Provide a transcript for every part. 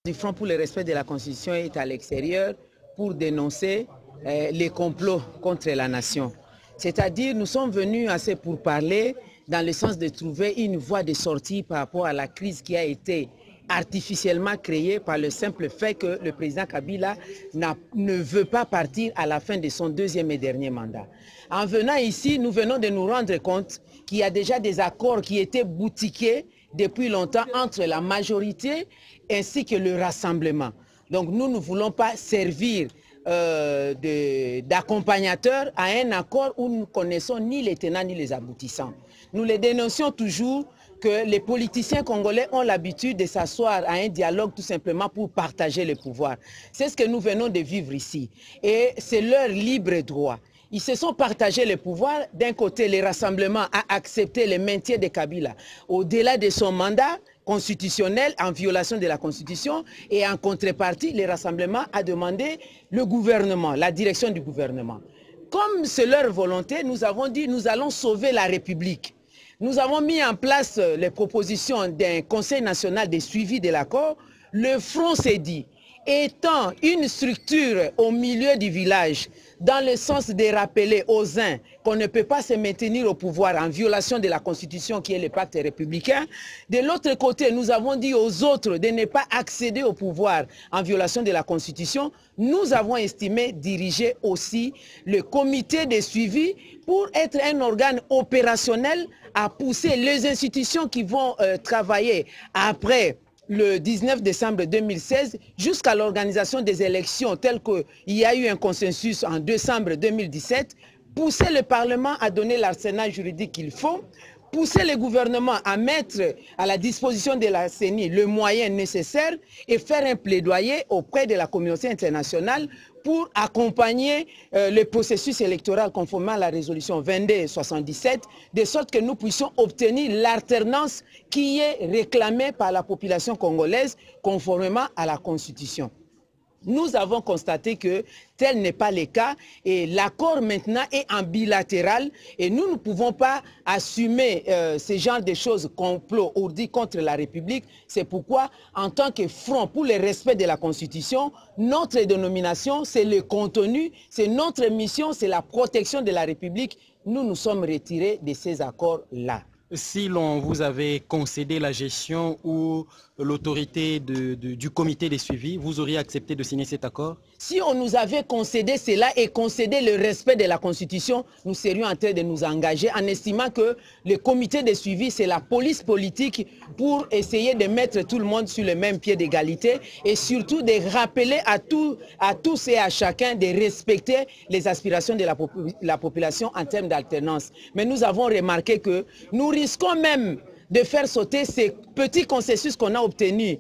Du Front pour le respect de la Constitution est à l'extérieur pour dénoncer les complots contre la nation. C'est-à-dire, nous sommes venus à ces pourparlers dans le sens de trouver une voie de sortie par rapport à la crise qui a été artificiellement créée par le simple fait que le président Kabila ne veut pas partir à la fin de son deuxième et dernier mandat. En venant ici, nous venons de nous rendre compte qu'il y a déjà des accords qui étaient boutiqués depuis longtemps entre la majorité ainsi que le rassemblement. Donc nous ne voulons pas servir d'accompagnateur à un accord où nous ne connaissons ni les tenants ni les aboutissants. Nous les dénoncions toujours que les politiciens congolais ont l'habitude de s'asseoir à un dialogue tout simplement pour partager le pouvoir. C'est ce que nous venons de vivre ici. Et c'est leur libre droit. Ils se sont partagés le pouvoir. D'un côté, le rassemblement a accepté le maintien de Kabila au-delà de son mandat constitutionnel en violation de la Constitution, et en contrepartie, le rassemblement a demandé le gouvernement, la direction du gouvernement. Comme c'est leur volonté, nous avons dit nous allons sauver la République. Nous avons mis en place les propositions d'un Conseil national de suivi de l'accord. Le Front s'est dit, étant une structure au milieu du village, dans le sens de rappeler aux uns qu'on ne peut pas se maintenir au pouvoir en violation de la Constitution qui est le pacte républicain. De l'autre côté, nous avons dit aux autres de ne pas accéder au pouvoir en violation de la Constitution. Nous avons estimé diriger aussi le comité de suivi pour être un organe opérationnel à pousser les institutions qui vont travailler après le 19 décembre 2016 jusqu'à l'organisation des élections telles qu'il y a eu un consensus en décembre 2017, pousser le Parlement à donner l'arsenal juridique qu'il faut, pousser le gouvernement à mettre à la disposition de la CENI le moyen nécessaire et faire un plaidoyer auprès de la communauté internationale pour accompagner le processus électoral conformément à la résolution 2277, de sorte que nous puissions obtenir l'alternance qui est réclamée par la population congolaise conformément à la Constitution. Nous avons constaté que tel n'est pas le cas et l'accord maintenant est en bilatéral et nous ne pouvons pas assumer ce genre de choses complot ourdi contre la République. C'est pourquoi, en tant que Front pour le respect de la Constitution, notre dénomination, c'est le contenu, c'est notre mission, c'est la protection de la République. Nous nous sommes retirés de ces accords-là. Si l'on vous avait concédé la gestion ou l'autorité du comité de suivi, vous auriez accepté de signer cet accord? Si on nous avait concédé cela et concédé le respect de la Constitution, nous serions en train de nous engager en estimant que le comité de suivi, c'est la police politique pour essayer de mettre tout le monde sur le même pied d'égalité et surtout de rappeler à tous et à chacun de respecter les aspirations de la population en termes d'alternance. Mais nous avons remarqué que nous risquons même de faire sauter ces petits consensus qu'on a obtenus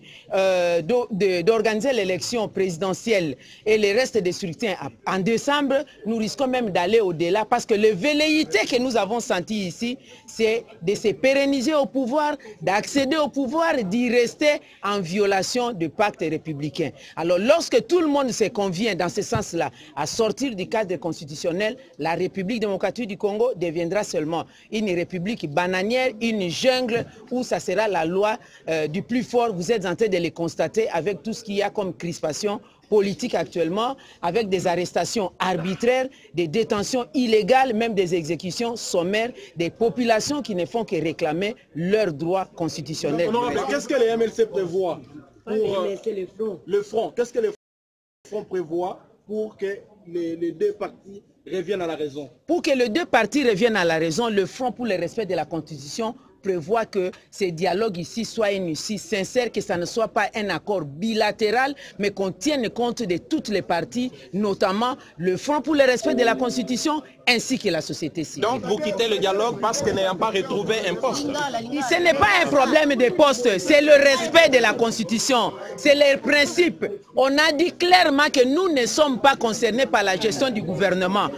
d'organiser l'élection présidentielle et le reste des scrutins en décembre. Nous risquons même d'aller au-delà parce que les velléités que nous avons senties ici, c'est de se pérenniser au pouvoir, d'accéder au pouvoir, d'y rester en violation du pacte républicain. Alors lorsque tout le monde se convient dans ce sens-là à sortir du cadre constitutionnel, la République démocratique du Congo deviendra seulement une république bananière, une jungle où ça sera la loi du plus fort. Vous êtes en train de les constater avec tout ce qu'il y a comme crispation politique actuellement, avec des arrestations arbitraires, des détentions illégales, même des exécutions sommaires, des populations qui ne font que réclamer leurs droits constitutionnels. Qu'est-ce que les MLC prévoient pour le Front? Qu'est-ce que le Front prévoit pour que les deux partis reviennent à la raison? Pour que les deux partis reviennent à la raison, le Front pour le respect de la Constitution prévoit que ces dialogues ici soient ici sincères, que ça ne soit pas un accord bilatéral, mais qu'on tienne compte de toutes les parties, notamment le Front pour le respect de la Constitution ainsi que la société civile. Donc vous quittez le dialogue parce que n'ayant pas retrouvé un poste? Ce n'est pas un problème de poste, c'est le respect de la Constitution, c'est les principes. On a dit clairement que nous ne sommes pas concernés par la gestion du gouvernement.